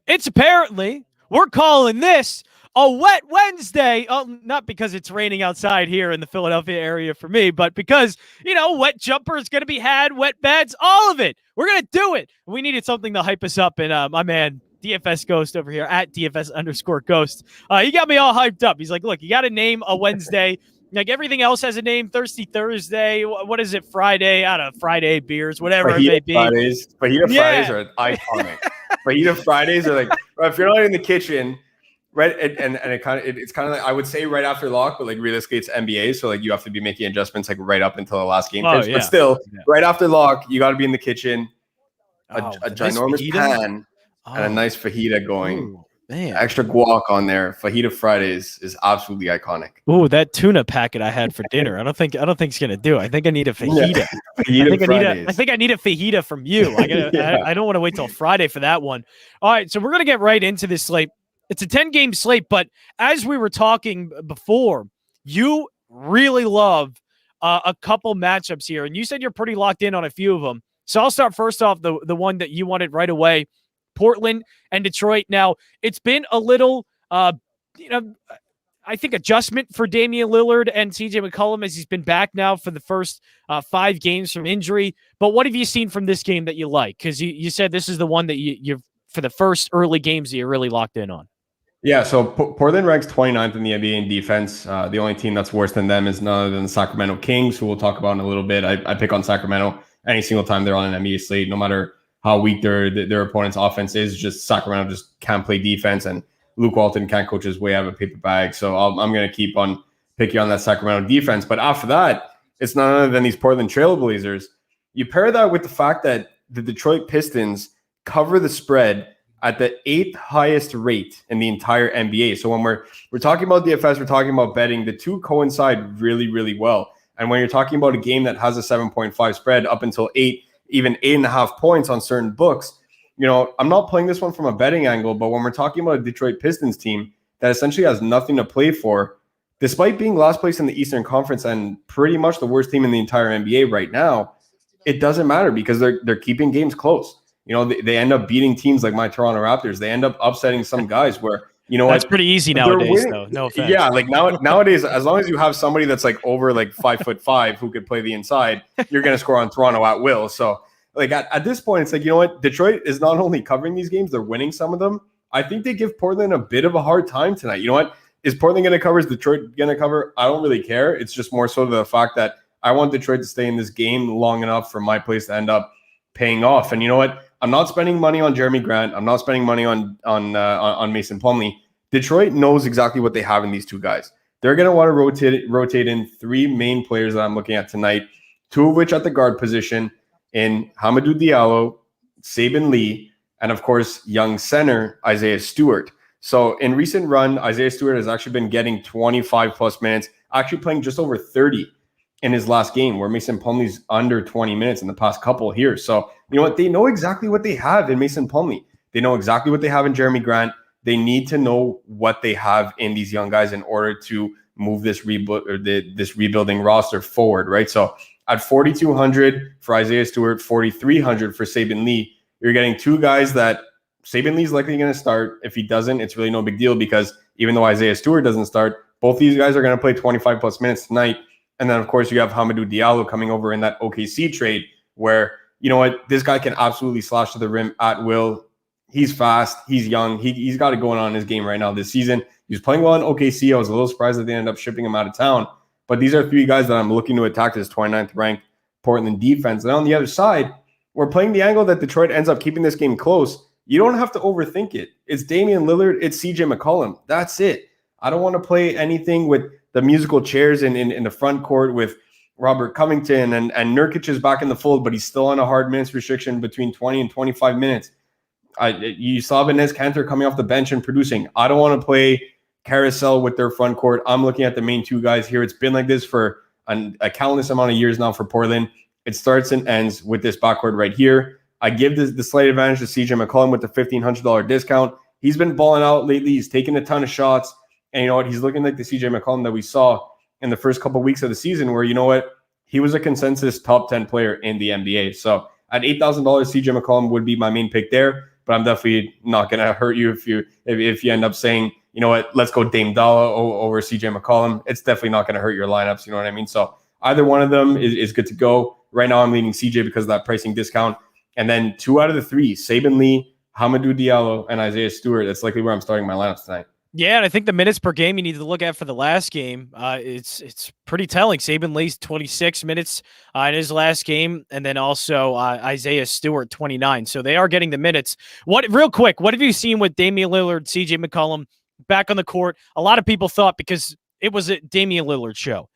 It's apparently, we're calling this a wet Wednesday. Oh, not because it's raining outside here in the Philadelphia area for me, but because, wet jumper is going to be had, wet beds, all of it. We're going to do it. We needed something to hype us up. And my man, DFS Ghost over here at DFS_Ghost. He got me all hyped up. He's like, look, you got to name a Wednesday. Like everything else has a name. Thirsty Thursday. What is it? Friday. I don't know. Friday beers, whatever it may be. Fridays are iconic. Fajita Fridays are like, if you're not in the kitchen, right? And it's kind of like, I would say right after lock, but like realistically it's NBA. So like you have to be making adjustments like right up until the last game. But still right after lock, you got to be in the kitchen, a ginormous nice pan and a nice fajita going. Ooh. Man. Extra guac on there. Fajita Fridays is absolutely iconic. Oh, that tuna packet I had for dinner. I don't think it's gonna do. I think I need a fajita. I think I need a fajita from you. I don't want to wait till Friday for that one. All right, so we're gonna get right into this slate. It's a 10-game slate, but as we were talking before, you really love a couple matchups here, and you said you're pretty locked in on a few of them. So I'll start first off the one that you wanted right away. Portland and Detroit. Now, it's been a little, I think, adjustment for Damian Lillard and CJ McCollum as he's been back now for the first 5 games from injury. But what have you seen from this game that you like? Because you said this is the one that you're for the first early games that you're really locked in on. Yeah, so Portland ranks 29th in the NBA in defense. The only team that's worse than them is none other than the Sacramento Kings, who we'll talk about in a little bit. I pick on Sacramento any single time they're on an NBA slate, no matter how weak their opponent's offense is. Just Sacramento just can't play defense, and Luke Walton can't coach his way out of a paper bag. So I'm going to keep on picking on that Sacramento defense. But after that, it's none other than these Portland Trailblazers. You pair that with the fact that the Detroit Pistons cover the spread at the 8th highest rate in the entire NBA. So when we're talking about DFS, we're talking about betting. The two coincide really, really well. And when you're talking about a game that has a 7.5 spread up until 8, even 8.5 points on certain books, I'm not playing this one from a betting angle, but when we're talking about a Detroit Pistons team that essentially has nothing to play for, despite being last place in the Eastern Conference and pretty much the worst team in the entire NBA right now, it doesn't matter because they're keeping games close. They end up beating teams like my Toronto Raptors. They end up upsetting some guys where, that's pretty easy nowadays, though. No offense. Yeah, like nowadays, as long as you have somebody that's like over like 5'5" who could play the inside, you're going to score on Toronto at will. So like at this point, it's like, you know what? Detroit is not only covering these games, they're winning some of them. I think they give Portland a bit of a hard time tonight. You know what? Is Portland going to cover? Is Detroit going to cover? I don't really care. It's just more so the fact that I want Detroit to stay in this game long enough for my place to end up paying off. And you know what? I'm not spending money on Jeremy Grant. I'm not spending money on Mason Plumlee. Detroit knows exactly what they have in these two guys. They're going to want to rotate in 3 main players that I'm looking at tonight, 2 of which at the guard position in Hamidou Diallo, Saben Lee, and of course, young center Isaiah Stewart. So in recent run, Isaiah Stewart has actually been getting 25 plus minutes, actually playing just over 30 in his last game, where Mason Plumlee's under 20 minutes in the past couple here. So, you know what? They know exactly what they have in Mason Plumlee. They know exactly what they have in Jeremy Grant. They need to know what they have in these young guys in order to move this rebuilding roster forward, right? So at 4,200 for Isaiah Stewart, 4,300 for Saben Lee, you're getting 2 guys that Saben Lee's likely going to start. If he doesn't, it's really no big deal because even though Isaiah Stewart doesn't start, both these guys are going to play 25 plus minutes tonight. And then, of course, you have Hamidou Diallo coming over in that OKC trade where, you know what, this guy can absolutely slash to the rim at will. He's fast. He's young. He's got it going on in his game right now this season. He was playing well in OKC. I was a little surprised that they ended up shipping him out of town. But these are 3 guys that I'm looking to attack this 29th ranked Portland defense. And on the other side, we're playing the angle that Detroit ends up keeping this game close. You don't have to overthink it. It's Damian Lillard. It's CJ McCollum. That's it. I don't want to play anything with the musical chairs in the front court with Robert Covington and Nurkic is back in the fold, but he's still on a hard minutes restriction between 20 and 25 minutes. You saw Enes Kanter coming off the bench and producing. I don't want to play carousel with their front court. I'm looking at the main 2 guys here. It's been like this for a countless amount of years now for Portland. It starts and ends with this backcourt right here. I give the slight advantage to CJ McCollum with the $1,500 discount. He's been balling out lately. He's taking a ton of shots. And you know what? He's looking like the CJ McCollum that we saw in the first couple of weeks of the season where, you know what? He was a consensus top 10 player in the NBA. So at $8,000, CJ McCollum would be my main pick there. but I'm definitely not going to hurt you if you end up saying, you know what, let's go Dame Dalla over CJ McCollum. It's definitely not going to hurt your lineups. You know what I mean? So either one of them is good to go. Right now, I'm leaning CJ because of that pricing discount. And then 2 out of the 3, Saban Lee, Hamidou Diallo, and Isaiah Stewart. That's likely where I'm starting my lineups tonight. Yeah, and I think the minutes per game you need to look at for the last game, it's pretty telling. Saban Lee's 26 minutes in his last game, and then also Isaiah Stewart 29. So they are getting the minutes. Real quick, what have you seen with Damian Lillard, CJ McCollum back on the court? A lot of people thought because it was a Damian Lillard show.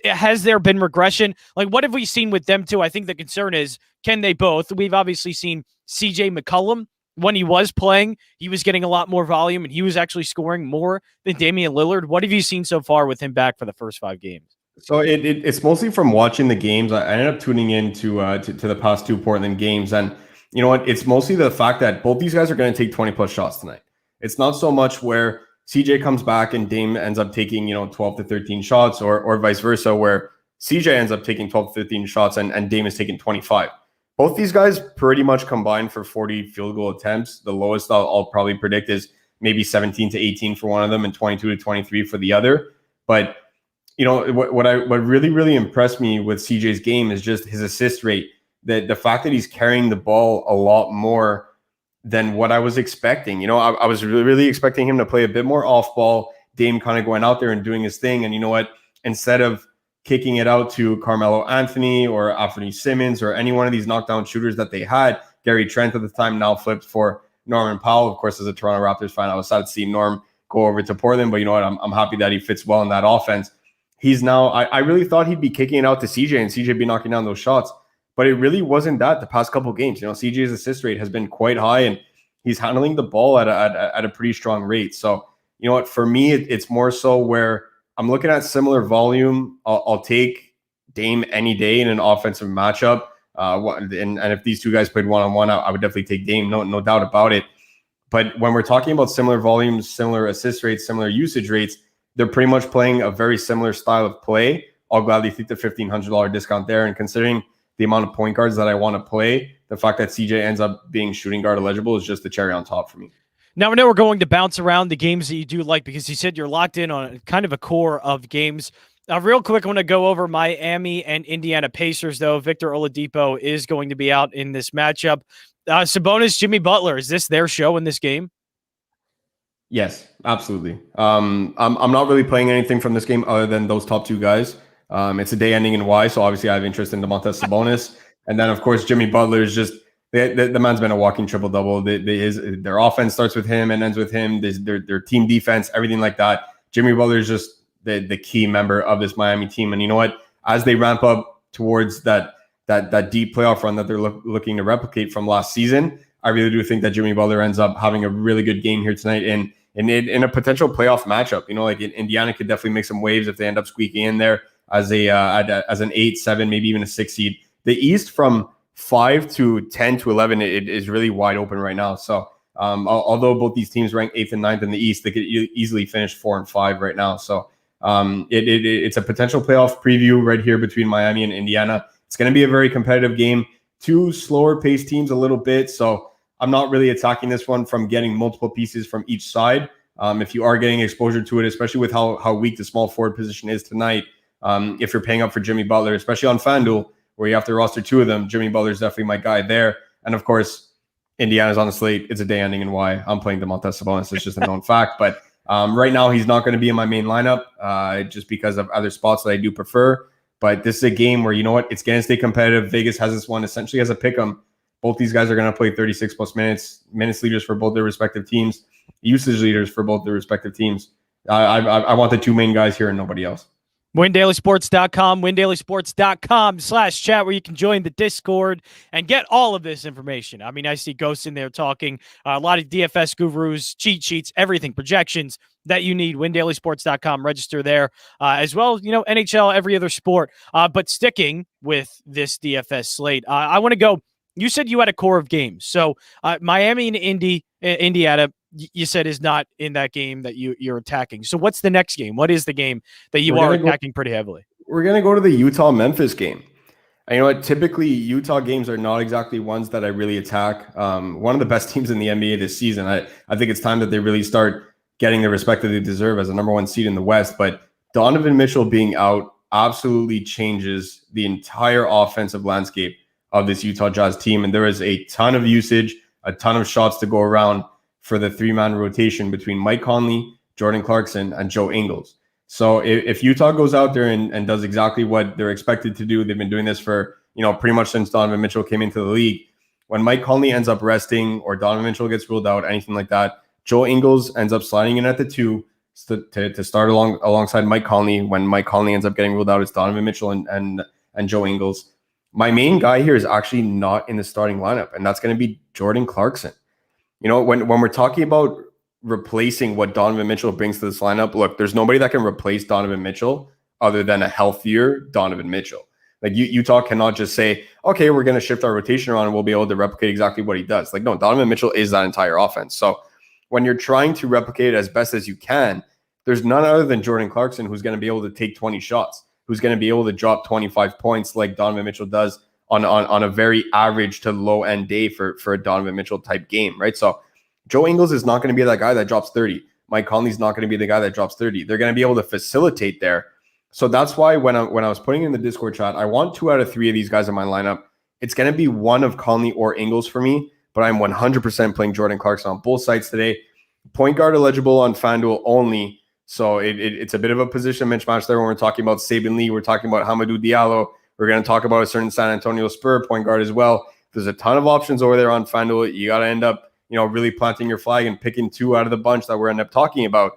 Has there been regression? Like, what have we seen with them two? I think the concern is, can they both? We've obviously seen CJ McCollum. When he was playing, he was getting a lot more volume, and he was actually scoring more than Damian Lillard. What have you seen so far with him back for the first 5 games? So it's mostly from watching the games. I ended up tuning in to the past 2 Portland games, and you know what? It's mostly the fact that both these guys are going to take 20+ shots tonight. It's not so much where CJ comes back and Dame ends up taking 12 to 13 shots, or vice versa, where CJ ends up taking 12 to 13 shots and Dame is taking 25. Both these guys pretty much combined for 40 field goal attempts. The lowest I'll probably predict is maybe 17 to 18 for one of them and 22 to 23 for the other. But what really, really impressed me with CJ's game is just his assist rate. The fact that he's carrying the ball a lot more than what I was expecting. I was really, really expecting him to play a bit more off ball, Dame kind of going out there and doing his thing. And you know what? Instead of kicking it out to Carmelo Anthony or Anthony Simmons or any one of these knockdown shooters that they had. Gary Trent at the time now flipped for Norman Powell. Of course, as a Toronto Raptors fan, I was sad to see Norm go over to Portland, but you know what? I'm happy that he fits well in that offense. He's now, I really thought he'd be kicking it out to CJ and CJ be knocking down those shots, but it really wasn't that the past couple games. CJ's assist rate has been quite high and he's handling the ball at a pretty strong rate. So, you know what? For me, it's more so where I'm looking at similar volume. I'll take Dame any day in an offensive matchup. And if these two guys played one-on-one, I would definitely take Dame, no doubt about it. But when we're talking about similar volumes, similar assist rates, similar usage rates, they're pretty much playing a very similar style of play. I'll gladly take the $1,500 discount there. And considering the amount of point guards that I want to play, the fact that CJ ends up being shooting guard eligible is just the cherry on top for me. Now, I know we're going to bounce around the games that you do like because you said you're locked in on kind of a core of games. Real quick, I want to go over Miami and Indiana Pacers, though. Victor Oladipo is going to be out in this matchup. Sabonis, Jimmy Butler, is this their show in this game? Yes, absolutely. I'm not really playing anything from this game other than those top 2 guys. It's a day ending in Y, so obviously I have interest in Domantas Sabonis. And then, of course, Jimmy Butler is just the man's been a walking triple-double. Their offense starts with him and ends with him. Their team defense, everything like that. Jimmy Butler is just the key member of this Miami team. And you know what? As they ramp up towards that deep playoff run that they're looking to replicate from last season, I really do think that Jimmy Butler ends up having a really good game here tonight in a potential playoff matchup. Indiana could definitely make some waves if they end up squeaking in there as an 8, 7, maybe even a 6 seed. The East from 5 to 10 to 11, it is really wide open right now. So although both these teams rank 8th and 9th in the East, they could easily finish 4 and 5 right now. So it's a potential playoff preview right here between Miami and Indiana. It's going to be a very competitive game. 2 slower paced teams a little bit. So I'm not really attacking this one from getting multiple pieces from each side. If you are getting exposure to it, especially with how weak the small forward position is tonight, if you're paying up for Jimmy Butler, especially on FanDuel, where you have to roster 2 of them, Jimmy Butler is definitely my guy there. And of course, Indiana's on the slate. It's a day ending in Y. I'm playing Domantas Sabonis. It's just a known fact. But right now, he's not going to be in my main lineup just because of other spots that I do prefer. But this is a game where, you know what, it's going to stay competitive. Vegas has this one essentially as a pick 'em. Both these guys are going to play 36+ minutes leaders for both their respective teams, usage leaders for both their respective teams. I want the 2 main guys here and nobody else. WinDailySports.com, WinDailySports.com/chat, where you can join the Discord and get all of this information. I mean, I see Ghost in there talking a lot of DFS gurus, cheat sheets, everything, projections that you need. WinDailySports.com, register there as well. NHL, every other sport. But sticking with this DFS slate, I want to go. You said you had a core of games. So Miami and Indiana, you said is not in that game that you're attacking. So what's the next game? What is the game that you are attacking pretty heavily? We're going to go to the Utah-Memphis game. And you know what? Typically, Utah games are not exactly ones that I really attack. One of the best teams in the NBA this season. I think it's time that they really start getting the respect that they deserve as a number one seed in the West. But Donovan Mitchell being out absolutely changes the entire offensive landscape of this Utah Jazz team. And there is a ton of usage, a ton of shots to go around for the three-man rotation between Mike Conley, Jordan Clarkson, and Joe Ingles. So if Utah goes out there and does exactly what they're expected to do, they've been doing this for, pretty much since Donovan Mitchell came into the league. When Mike Conley ends up resting or Donovan Mitchell gets ruled out, anything like that, Joe Ingles ends up sliding in at the 2 to start alongside Mike Conley. When Mike Conley ends up getting ruled out, it's Donovan Mitchell and Joe Ingles. My main guy here is actually not in the starting lineup, and that's going to be Jordan Clarkson. When we're talking about replacing what Donovan Mitchell brings to this lineup, look, there's nobody that can replace Donovan Mitchell other than a healthier Donovan Mitchell. Like Utah cannot just say, okay, we're going to shift our rotation around and we'll be able to replicate exactly what he does. Like, no, Donovan Mitchell is that entire offense. So when you're trying to replicate it as best as you can, there's none other than Jordan Clarkson who's going to be able to take 20 shots, who's going to be able to drop 25 points like Donovan Mitchell does on a very average to low end day for a Donovan Mitchell type game, right? So Joe Ingles is not going to be that guy that drops 30. Mike Conley's not going to be the guy that drops 30. They're going to be able to facilitate there. So that's why when I was putting in the Discord chat, I want 2 out of 3 of these guys in my lineup. It's going to be one of Conley or Ingles for me, but I'm 100% playing Jordan Clarkson on both sides today. Point guard eligible on FanDuel only. So it's a bit of a position mismatch there when we're talking about Saben Lee. We're talking about Hamidou Diallo. We're going to talk about a certain San Antonio Spur point guard as well. There's a ton of options over there on FanDuel. You got to end up really planting your flag and picking 2 out of the bunch that we're end up talking about.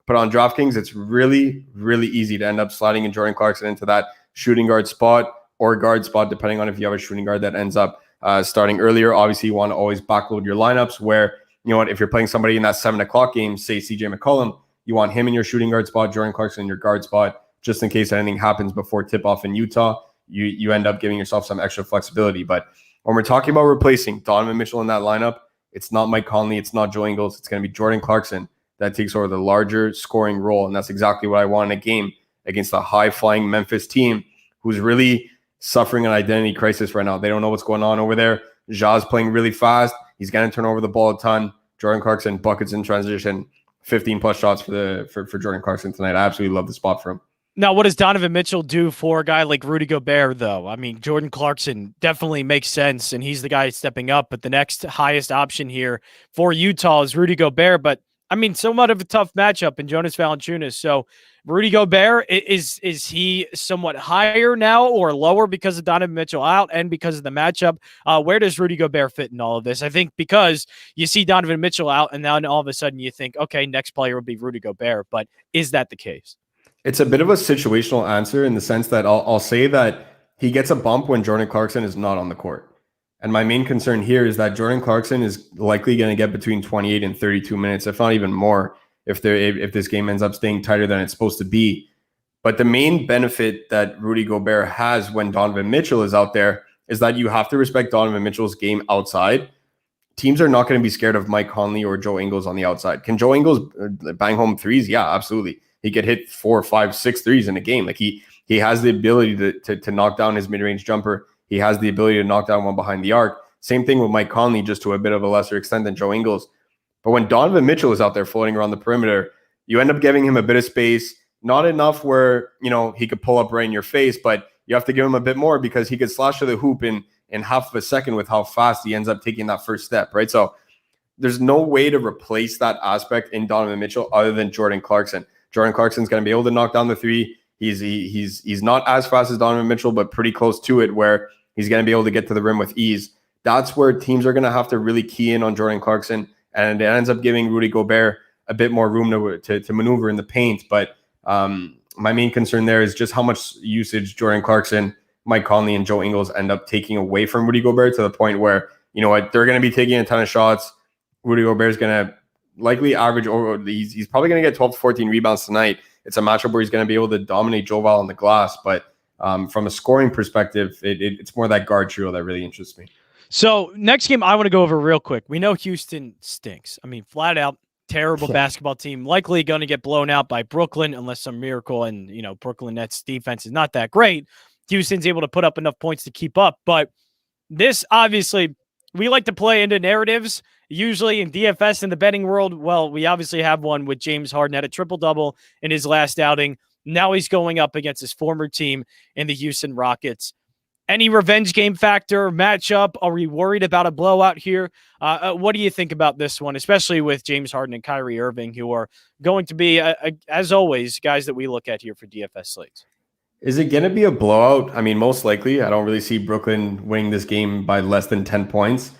But on DraftKings, it's really, really easy to end up sliding in Jordan Clarkson into that shooting guard spot or guard spot, depending on if you have a shooting guard that ends up starting earlier. Obviously, you want to always backload your lineups where, if you're playing somebody in that 7 o'clock game, say CJ McCollum, you want him in your shooting guard spot, Jordan Clarkson in your guard spot, just in case anything happens before tip-off in Utah. You end up giving yourself some extra flexibility. But when we're talking about replacing Donovan Mitchell in that lineup, it's not Mike Conley, it's not Joe Ingles, it's going to be Jordan Clarkson that takes over the larger scoring role. And that's exactly what I want in a game against a high-flying Memphis team who's really suffering an identity crisis right now. They don't know what's going on over there. Ja's playing really fast. He's going to turn over the ball a ton. Jordan Clarkson buckets in transition. 15-plus shots for Jordan Clarkson tonight. I absolutely love the spot for him. Now, what does Donovan Mitchell do for a guy like Rudy Gobert, though? I mean, Jordan Clarkson definitely makes sense, and he's the guy stepping up. But the next highest option here for Utah is Rudy Gobert. But, I mean, somewhat of a tough matchup in Jonas Valanciunas. So, Rudy Gobert, is he somewhat higher now or lower because of Donovan Mitchell out and because of the matchup? Where does Rudy Gobert fit in all of this? I think because you see Donovan Mitchell out, and then all of a sudden you think, okay, next player will be Rudy Gobert. But is that the case? It's a bit of a situational answer in the sense that I'll say that he gets a bump when Jordan Clarkson is not on the court. And my main concern here is that Jordan Clarkson is likely going to get between 28 and 32 minutes, if not even more, if this game ends up staying tighter than it's supposed to be. But the main benefit that Rudy Gobert has when Donovan Mitchell is out there is that you have to respect Donovan Mitchell's game outside. Teams are not going to be scared of Mike Conley or Joe Ingles on the outside. Can Joe Ingles bang home threes? Yeah, absolutely. He could hit 4, 5, 6 threes in a game. Like he has the ability to knock down his mid-range jumper. He has the ability to knock down one behind the arc. Same thing with Mike Conley, just to a bit of a lesser extent than Joe Ingles. But when Donovan Mitchell is out there floating around the perimeter, you end up giving him a bit of space, not enough where, he could pull up right in your face, but you have to give him a bit more because he could slash to the hoop in half of a second with how fast he ends up taking that first step, right? So there's no way to replace that aspect in Donovan Mitchell other than Jordan Clarkson. Jordan Clarkson's going to be able to knock down the three. He's not as fast as Donovan Mitchell, but pretty close to it, where he's going to be able to get to the rim with ease. That's where teams are going to have to really key in on Jordan Clarkson, and it ends up giving Rudy Gobert a bit more room to maneuver in the paint. But my main concern there is just how much usage Jordan Clarkson, Mike Conley, and Joe Ingles end up taking away from Rudy Gobert, to the point where, they're going to be taking a ton of shots. Rudy Gobert is going to likely average over. He's probably going to get 12 to 14 rebounds tonight. It's a matchup where he's going to be able to dominate Joval on the glass. But from a scoring perspective, it's more that guard trio that really interests me. So next game I want to go over real quick. We know Houston stinks. I mean, flat out terrible basketball team. Likely going to get blown out by Brooklyn unless some miracle, and Brooklyn Nets defense is not that great. Houston's able to put up enough points to keep up. But this, obviously, we like to play into narratives. Usually in DFS in the betting world, well, we obviously have one with James Harden had a triple-double in his last outing. Now he's going up against his former team in the Houston Rockets. Any revenge game factor, matchup? Are we worried about a blowout here? What do you think about this one, especially with James Harden and Kyrie Irving, who are going to be, as always, guys that we look at here for DFS slates? Is it going to be a blowout? I mean, most likely. I don't really see Brooklyn winning this game by less than 10 points.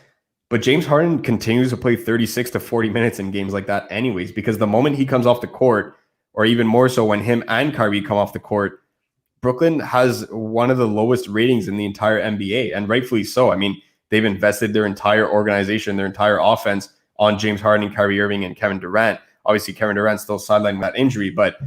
But James Harden continues to play 36 to 40 minutes in games like that anyways, because the moment he comes off the court, or even more so when him and Kyrie come off the court, Brooklyn has one of the lowest ratings in the entire NBA, and rightfully so. I mean, they've invested their entire organization, their entire offense on James Harden, Kyrie Irving, and Kevin Durant. Obviously, Kevin Durant's still sidelining that injury, but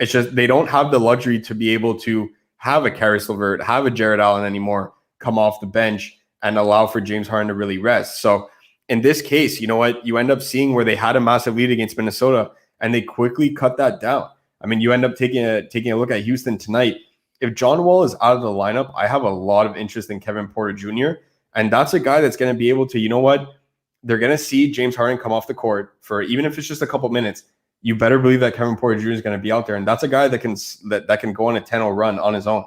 it's just they don't have the luxury to be able to have a Karis LeVert, have a Jared Allen anymore come off the bench and allow for James Harden to really rest. So in this case, you know what? You end up seeing where they had a massive lead against Minnesota, and they quickly cut that down. I mean, you end up taking a look at Houston tonight. If John Wall is out of the lineup, I have a lot of interest in Kevin Porter Jr. And that's a guy that's going to be able to, you know what? They're going to see James Harden come off the court for, even if it's just a couple minutes, you better believe that Kevin Porter Jr. is going to be out there. And that's a guy that can go on a 10-0 run on his own.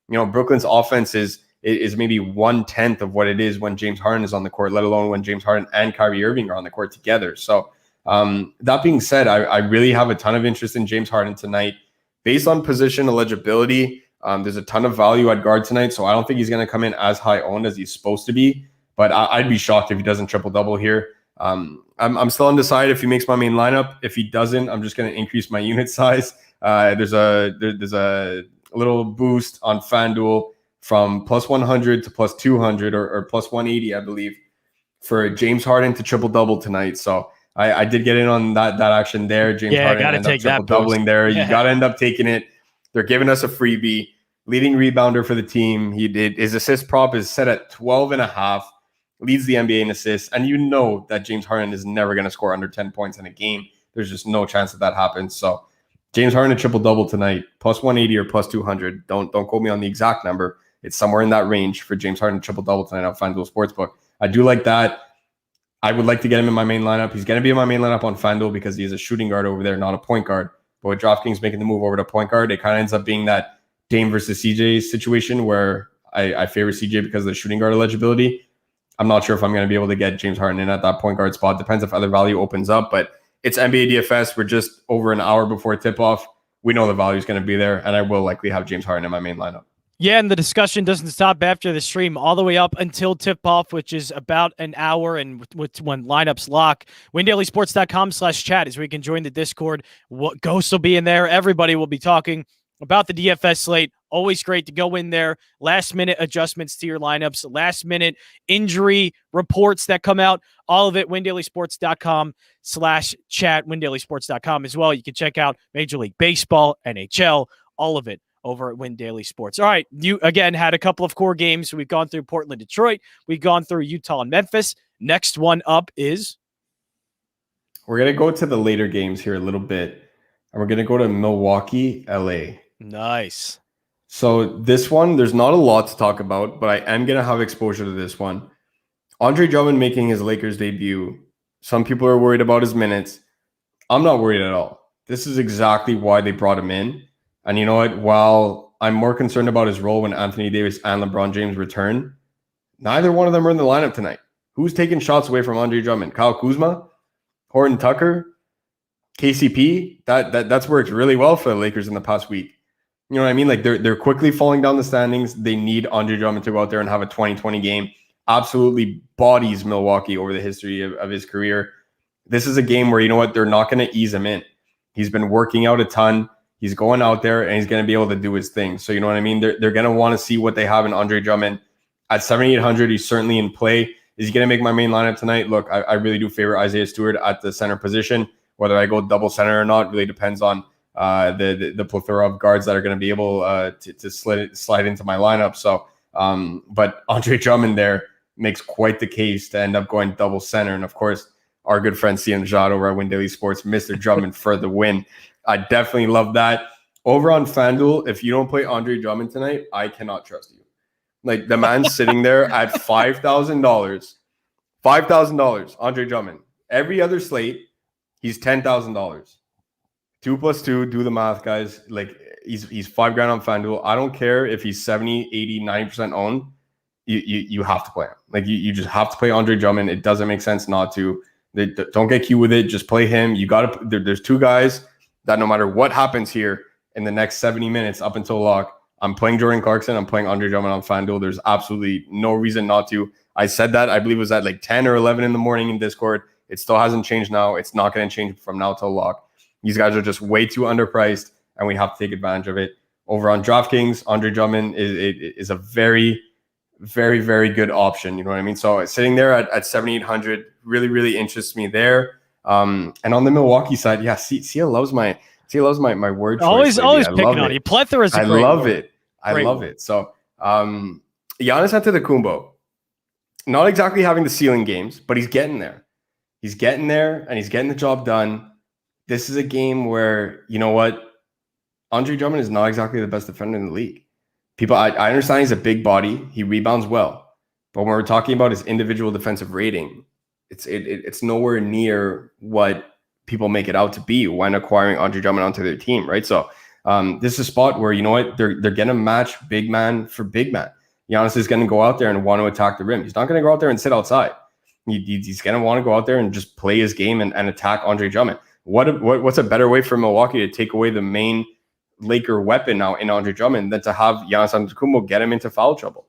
You know, Brooklyn's offense is maybe 1/10 of what it is when James Harden is on the court, let alone when James Harden and Kyrie Irving are on the court together. So that being said, I really have a ton of interest in James Harden tonight. Based on position eligibility, there's a ton of value at guard tonight, so I don't think he's going to come in as high owned as he's supposed to be. But I'd be shocked if he doesn't triple-double here. I'm still undecided if he makes my main lineup. If he doesn't, I'm just going to increase my unit size. There's a little boost on FanDuel from plus 100 to plus 200 or plus 180, I believe, for James Harden to triple-double tonight. So I did get in on that action there. James Harden ended up triple-doubling there. Yeah. You got to end up taking it. They're giving us a freebie. Leading rebounder for the team. His assist prop is set at 12.5. Leads the NBA in assists. And you know that James Harden is never going to score under 10 points in a game. There's just no chance that happens. So James Harden a triple-double tonight, plus 180 or plus 200. Don't quote me on the exact number. It's somewhere in that range for James Harden triple-double tonight on FanDuel Sportsbook. I do like that. I would like to get him in my main lineup. He's going to be in my main lineup on FanDuel because he is a shooting guard over there, not a point guard. But with DraftKings making the move over to point guard, it kind of ends up being that Dame versus CJ situation where I favor CJ because of the shooting guard eligibility. I'm not sure if I'm going to be able to get James Harden in at that point guard spot. Depends if other value opens up, but it's NBA DFS. We're just over an hour before tip-off. We know the value is going to be there, and I will likely have James Harden in my main lineup. Yeah, and the discussion doesn't stop after the stream all the way up until tip-off, which is about an hour, and when lineups lock. WinDailySports.com/chat is where you can join the Discord. Ghost will be in there. Everybody will be talking about the DFS slate. Always great to go in there. Last-minute adjustments to your lineups, last-minute injury reports that come out. All of it, WinDailySports.com/chat, WinDailySports.com as well. You can check out Major League Baseball, NHL, all of it over at Win Daily Sports. All right, you again had a couple of core games. We've gone through Portland, Detroit. We've gone through Utah and Memphis. Next one up is? We're going to go to the later games here a little bit. And we're going to go to Milwaukee, LA. Nice. So this one, there's not a lot to talk about, but I am going to have exposure to this one. Andre Drummond making his Lakers debut. Some people are worried about his minutes. I'm not worried at all. This is exactly why they brought him in. And you know what? While I'm more concerned about his role when Anthony Davis and LeBron James return, neither one of them are in the lineup tonight. Who's taking shots away from Andre Drummond? Kyle Kuzma? Horton Tucker? KCP? That's worked really well for the Lakers in the past week. You know what I mean? Like they're quickly falling down the standings. They need Andre Drummond to go out there and have a 20-20 game. Absolutely bodies Milwaukee over the history of his career. This is a game where, you know what? They're not going to ease him in. He's been working out a ton. He's going out there and he's going to be able to do his thing. So you know what I mean? They're going to want to see what they have in Andre Drummond. At 7,800, he's certainly in play. Is he going to make my main lineup tonight? Look, I really do favor Isaiah Stewart at the center position. Whether I go double center or not really depends on the plethora of guards that are going to be able to slide into my lineup. So, but Andre Drummond there makes quite the case to end up going double center. And of course, our good friend Cian Jad over at Win Daily Sports, Mr. Drummond for the win. I definitely love that. over on FanDuel, if you don't play Andre Drummond tonight, I cannot trust you. Like, the man's sitting there at $5,000. $5,000, Andre Drummond. Every other slate, he's $10,000. 2 + 2, do the math, guys. Like, he's $5,000 on FanDuel. I don't care if he's 70, 80, 90% owned. You have to play him. Like, you just have to play Andre Drummond. It doesn't make sense not to. Don't get cute with it. Just play him. You got to. There's two guys that no matter what happens here in the next 70 minutes up until lock, I'm playing Jordan Clarkson. I'm playing Andre Drummond on FanDuel. There's absolutely no reason not to. I said that, I believe it was at like 10 or 11 in the morning in Discord. It still hasn't changed now. It's not going to change from now till lock. These guys are just way too underpriced, and we have to take advantage of it. Over on DraftKings, Andre Drummond is a very, very, very good option. You know what I mean? So sitting there at 7,800 really, really interests me there. And on the Milwaukee side, yeah, Sia loves my word choice. Always picking on you. Plethora is a great love word. it. I love it. So Giannis Antetokounmpo, not exactly having the ceiling games, but he's getting there. He's getting there, and he's getting the job done. This is a game where, you know what? Andre Drummond is not exactly the best defender in the league. People, I understand he's a big body. He rebounds well. But when we're talking about his individual defensive rating, it's nowhere near what people make it out to be when acquiring Andre Drummond onto their team, right? So this is a spot where, you know what? They're going to match big man for big man. Giannis is going to go out there and want to attack the rim. He's not going to go out there and sit outside. He's going to want to go out there and just play his game and attack Andre Drummond. What's a better way for Milwaukee to take away the main Laker weapon now in Andre Drummond than to have Giannis Antetokounmpo get him into foul trouble?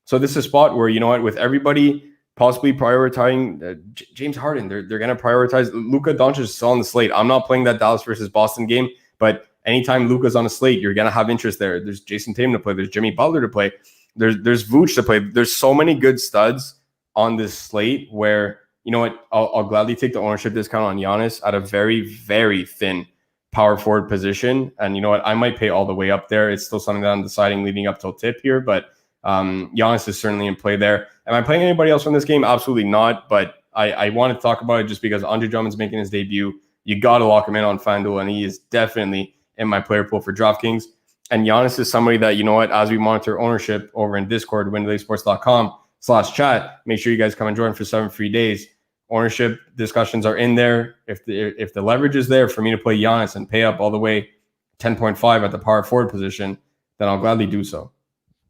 So this is a spot where, you know what, with everybody possibly prioritizing James Harden, they're going to prioritize Luka Doncic is still on the slate. I'm not playing that Dallas versus Boston game, but anytime Luka's on a slate, you're going to have interest there. There's Jason Tatum to play. There's Jimmy Butler to play. There's Vooch to play. There's so many good studs on this slate where, you know what, I'll gladly take the ownership discount on Giannis at a very, very thin power forward position. And you know what, I might pay all the way up there. It's still something that I'm deciding leading up till tip here, but Giannis is certainly in play there. Am I playing anybody else from this game? Absolutely not. But I want to talk about it just because Andre Drummond's making his debut. You got to lock him in on FanDuel, and he is definitely in my player pool for DraftKings. And Giannis is somebody that, you know what, as we monitor ownership over in Discord, windowsports.com/chat, make sure you guys come and join for 7 free days. Ownership discussions are in there. If the leverage is there for me to play Giannis and pay up all the way 10.5 at the power forward position, then I'll gladly do so.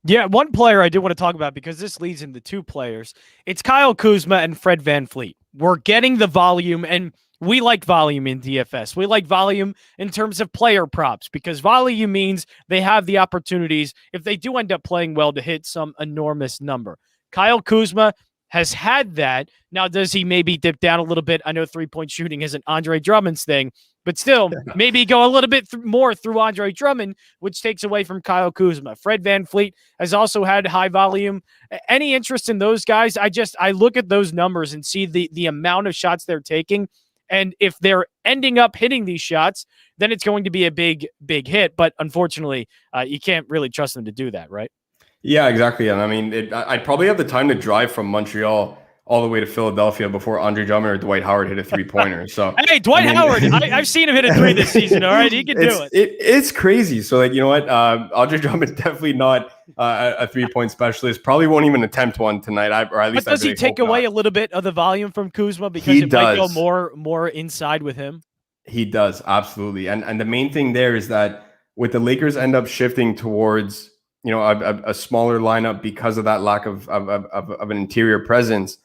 Yeah, one player I do want to talk about, because this leads into two players. It's Kyle Kuzma and Fred VanVleet. We're getting the volume, and we like volume in DFS. We like volume in terms of player props, because volume means they have the opportunities, if they do end up playing well, to hit some enormous number. Kyle Kuzma has had that. Now, does he maybe dip down a little bit? I know three-point shooting isn't Andre Drummond's thing, but still, maybe go a little bit more through Andre Drummond, which takes away from Kyle Kuzma. Fred VanVleet has also had high volume. Any interest in those guys? I look at those numbers and see the amount of shots they're taking, and if they're ending up hitting these shots, then it's going to be a big, big hit. But unfortunately, you can't really trust them to do that, right? Yeah, exactly. And I mean, I'd probably have the time to drive from Montreal all the way to Philadelphia before Andre Drummond or Dwight Howard hit a three-pointer. So hey, Dwight Howard, I've seen him hit a three this season. All right, he can do it. It's crazy. So, like, you know what, Andre Drummond definitely not a three-point specialist. Probably won't even attempt one tonight. But does he take away a little bit of the volume from Kuzma because it might go more inside with him? He does, absolutely. And the main thing there is that with the Lakers end up shifting towards, you know, a smaller lineup because of that lack of an interior presence,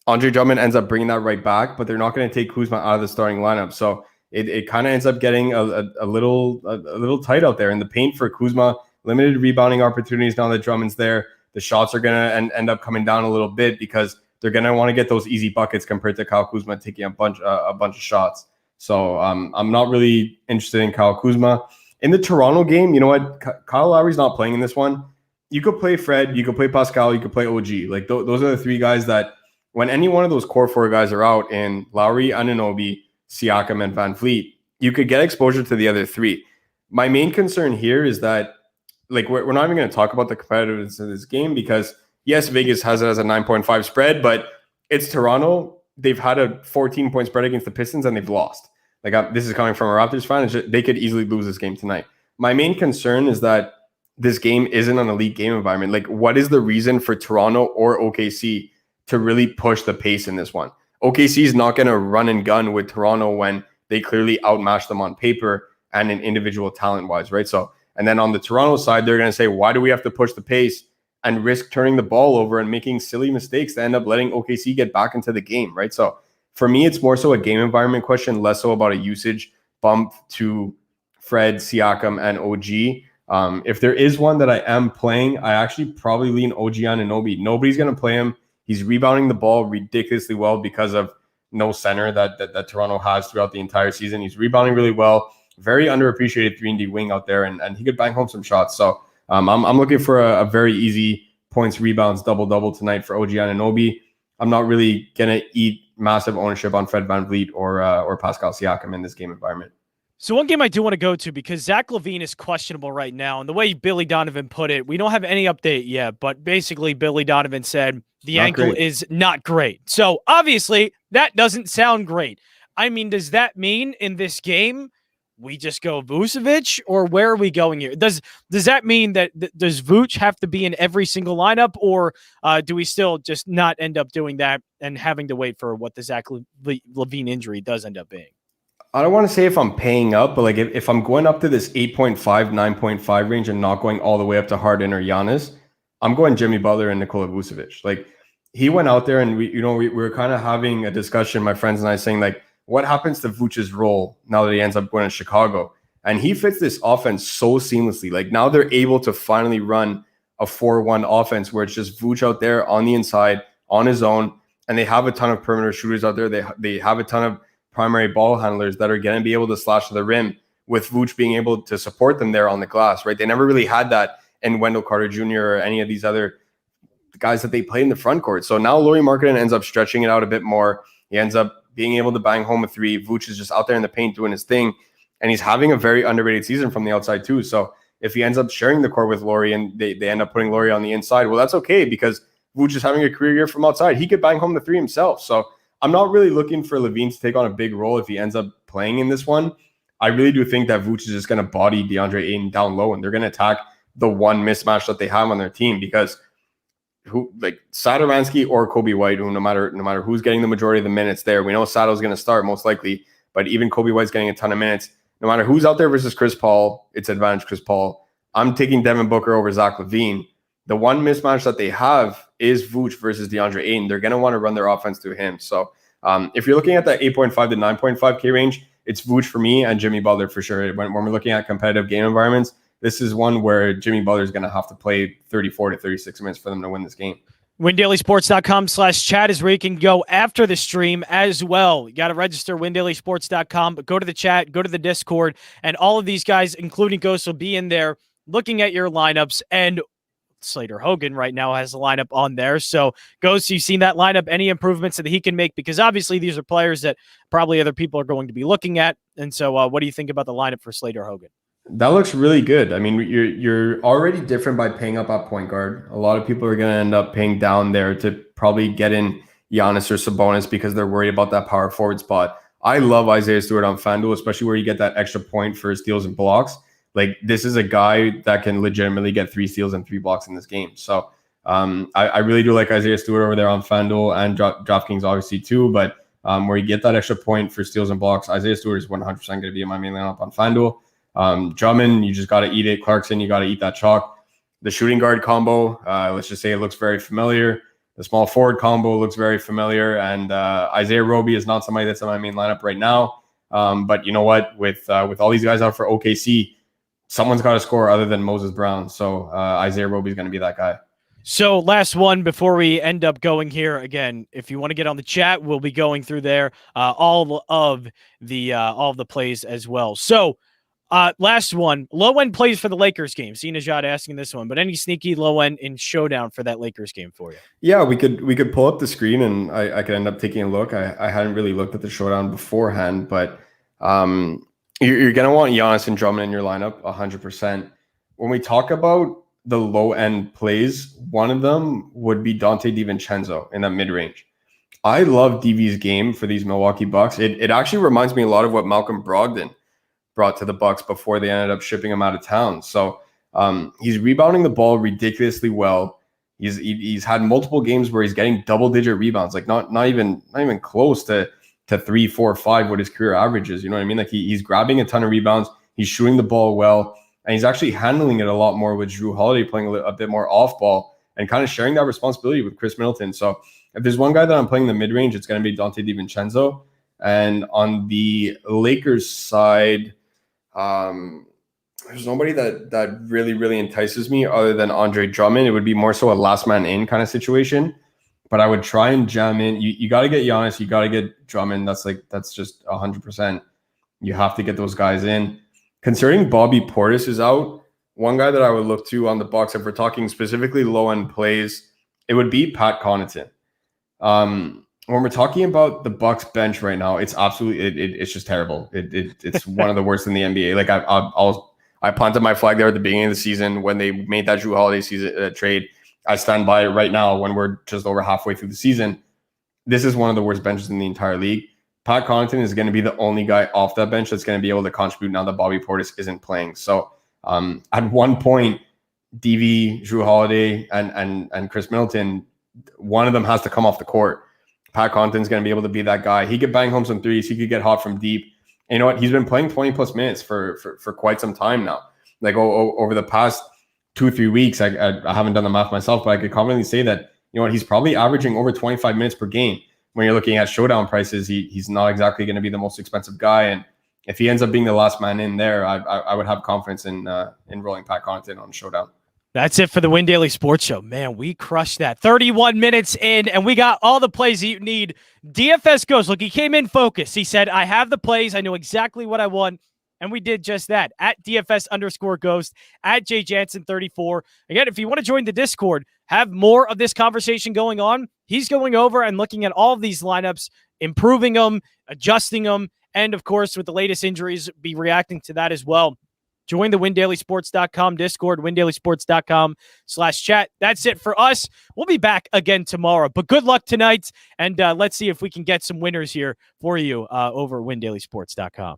Andre Drummond ends up bringing that right back, but they're not going to take Kuzma out of the starting lineup. So it kind of ends up getting a little tight out there in the paint for Kuzma. Limited rebounding opportunities now that Drummond's there. The shots are going to end up coming down a little bit because they're going to want to get those easy buckets compared to Kyle Kuzma taking a bunch of shots. So I'm not really interested in Kyle Kuzma. In the Toronto game, you know what? Kyle Lowry's not playing in this one. You could play Fred, you could play Pascal, you could play OG. Like those are the three guys that when any one of those core four guys are out in Lowry, Anunoby, Siakam, and VanVleet, you could get exposure to the other three. My main concern here is that, like, we're not even going to talk about the competitiveness of this game because, yes, Vegas has it as a 9.5 spread, but it's Toronto. They've had a 14-point spread against the Pistons, and they've lost. Like, this is coming from a Raptors fan. They could easily lose this game tonight. my main concern is that this game isn't an elite game environment. Like, what is the reason for Toronto or OKC to really push the pace in this one? OKC is not going to run and gun with Toronto when they clearly outmatch them on paper and in individual talent-wise, right? So, and then on the Toronto side, they're going to say, why do we have to push the pace and risk turning the ball over and making silly mistakes to end up letting OKC get back into the game, right? So for me, it's more so a game environment question, less so about a usage bump to Fred, Siakam, and OG. If there is one that I am playing, I actually probably lean OG Anunoby. Nobody's going to play him. He's rebounding the ball ridiculously well because of no center that Toronto has throughout the entire season. He's rebounding really well. Very underappreciated 3-and-D wing out there, and he could bang home some shots. So I'm looking for a very easy points, rebounds, double-double tonight for OG Anunoby. I'm not really going to eat massive ownership on Fred VanVleet or Pascal Siakam in this game environment. So one game I do want to go to, because Zach LaVine is questionable right now, and the way Billy Donovan put it, we don't have any update yet, but basically Billy Donovan said the ankle is not great. So obviously that doesn't sound great. I mean, does that mean in this game we just go Vucevic, or where are we going here? Does that mean that does Vooch have to be in every single lineup, or do we still just not end up doing that and having to wait for what the Zach LaVine injury does end up being? I don't want to say if I'm paying up, but like if I'm going up to this 8.5, 9.5 range and not going all the way up to Harden or Giannis, I'm going Jimmy Butler and Nikola Vucevic. Like, he went out there and we were kind of having a discussion, my friends and I, saying like, what happens to Vucevic's role now that he ends up going to Chicago? And he fits this offense so seamlessly. Like, now they're able to finally run a 4-1 offense where it's just Vucevic out there on the inside on his own, and they have a ton of perimeter shooters out there. They have a ton of primary ball handlers that are going to be able to slash to the rim, with Vooch being able to support them there on the glass, right? They never really had that in Wendell Carter Jr. or any of these other guys that they played in the front court. So now Lauri Markkanen ends up stretching it out a bit more. He ends up being able to bang home a three. Vooch is just out there in the paint doing his thing, and he's having a very underrated season from the outside too. So if he ends up sharing the court with Lauri and they end up putting Lauri on the inside, well, that's okay, because Vooch is having a career year from outside. He could bang home the three himself. So I'm not really looking for LaVine to take on a big role if he ends up playing in this one. I really do think that Vooch is just going to body DeAndre Ayton down low, and they're going to attack the one mismatch that they have on their team, because Satoransky or Kobe White, who no matter who's getting the majority of the minutes there, we know Sato's going to start most likely, but even Kobe White's getting a ton of minutes. No matter who's out there versus Chris Paul, it's advantage Chris Paul. I'm taking Devin Booker over Zach LaVine. The one mismatch that they have is Vooch versus DeAndre Ayton. They're going to want to run their offense through him. So if you're looking at that 8.5 to 9.5K range, it's Vooch for me and Jimmy Butler for sure. When we're looking at competitive game environments, this is one where Jimmy Butler is going to have to play 34 to 36 minutes for them to win this game. WinDailySports.com/chat is where you can go after the stream as well. You got to register WinDailySports.com, but go to the chat, go to the Discord, and all of these guys, including Ghost, will be in there looking at your lineups. And Slater Hogan right now has the lineup on there. So, Ghost, you've seen that lineup, any improvements that he can make? Because obviously these are players that probably other people are going to be looking at. And so what do you think about the lineup for Slater Hogan? That looks really good. I mean, you're already different by paying up at point guard. A lot of people are going to end up paying down there to probably get in Giannis or Sabonis because they're worried about that power forward spot. I love Isaiah Stewart on FanDuel, especially where you get that extra point for steals and blocks. Like, this is a guy that can legitimately get 3 steals and 3 blocks in this game. So I really do like Isaiah Stewart over there on FanDuel and DraftKings obviously too. But where you get that extra point for steals and blocks, Isaiah Stewart is 100% going to be in my main lineup on FanDuel. Drummond, you just got to eat it. Clarkson, you got to eat that chalk. The shooting guard combo, let's just say it looks very familiar. The small forward combo looks very familiar. And Isaiah Roby is not somebody that's in my main lineup right now. But you know what? With all these guys out for OKC, someone's got to score other than Moses Brown. So Isaiah Roby is going to be that guy. So last one before we end up going here. Again, if you want to get on the chat, we'll be going through there all of the plays as well. So last one, low end plays for the Lakers game. See Najad asking this one, but any sneaky low end in showdown for that Lakers game for you? Yeah, we could pull up the screen and I could end up taking a look. I hadn't really looked at the showdown beforehand, but you're going to want Giannis and Drummond in your lineup 100%. When we talk about the low end plays, one of them would be Dante Di Vincenzo in that mid range. I love DV's game for these Milwaukee Bucks. It actually reminds me a lot of what Malcolm Brogdon brought to the Bucks before they ended up shipping him out of town. So he's rebounding the ball ridiculously well. He's had multiple games where he's getting double-digit rebounds, like not even close to 3, 4, 5 what his career average is. You know what I mean? Like he's grabbing a ton of rebounds, he's shooting the ball well, and he's actually handling it a lot more with Jrue Holiday playing a bit more off ball and kind of sharing that responsibility with Chris Middleton. So if there's one guy that I'm playing the mid-range, it's going to be Dante Di Vincenzo. And on the Lakers side, there's nobody that really, really entices me other than Andre Drummond. It would be more so a last man in kind of situation, but I would try and jam in. You got to get Giannis. You got to get Drummond. That's just 100%. You have to get those guys in. Considering Bobby Portis is out, one guy that I would look to on the Bucks, if we're talking specifically low end plays, it would be Pat Connaughton. When we're talking about the Bucks bench right now, it's absolutely it's just terrible. It's one of the worst in the NBA. Like I planted my flag there at the beginning of the season when they made that Jrue Holiday season trade. I stand by it right now when we're just over halfway through the season. This is one of the worst benches in the entire league. Pat Connaughton is going to be the only guy off that bench that's going to be able to contribute now that Bobby Portis isn't playing. So at one point, DV, Jrue Holiday, and Chris Middleton, one of them has to come off the court. Pat Connaughton's going to be able to be that guy. He could bang home some threes. He could get hot from deep. And you know what? He's been playing 20 plus minutes for quite some time now. Like over the past 2-3 weeks, I haven't done the math myself, but I could confidently say that, you know what, he's probably averaging over 25 minutes per game. When you're looking at showdown prices, he's not exactly going to be the most expensive guy. And if he ends up being the last man in there, I would have confidence in rolling Pat Connaughton on showdown. That's it for the Win Daily Sports Show. Man, we crushed that. 31 minutes in, and we got all the plays you need. DFS Ghost, look, he came in focused. He said, I have the plays. I know exactly what I want. And we did just that. At DFS_Ghost, at JJansen34. Again, if you want to join the Discord, have more of this conversation going on, he's going over and looking at all of these lineups, improving them, adjusting them, and of course, with the latest injuries, be reacting to that as well. Join the WinDailySports.com Discord, WinDailySports.com/chat. That's it for us. We'll be back again tomorrow, but good luck tonight, and let's see if we can get some winners here for you over WinDailySports.com.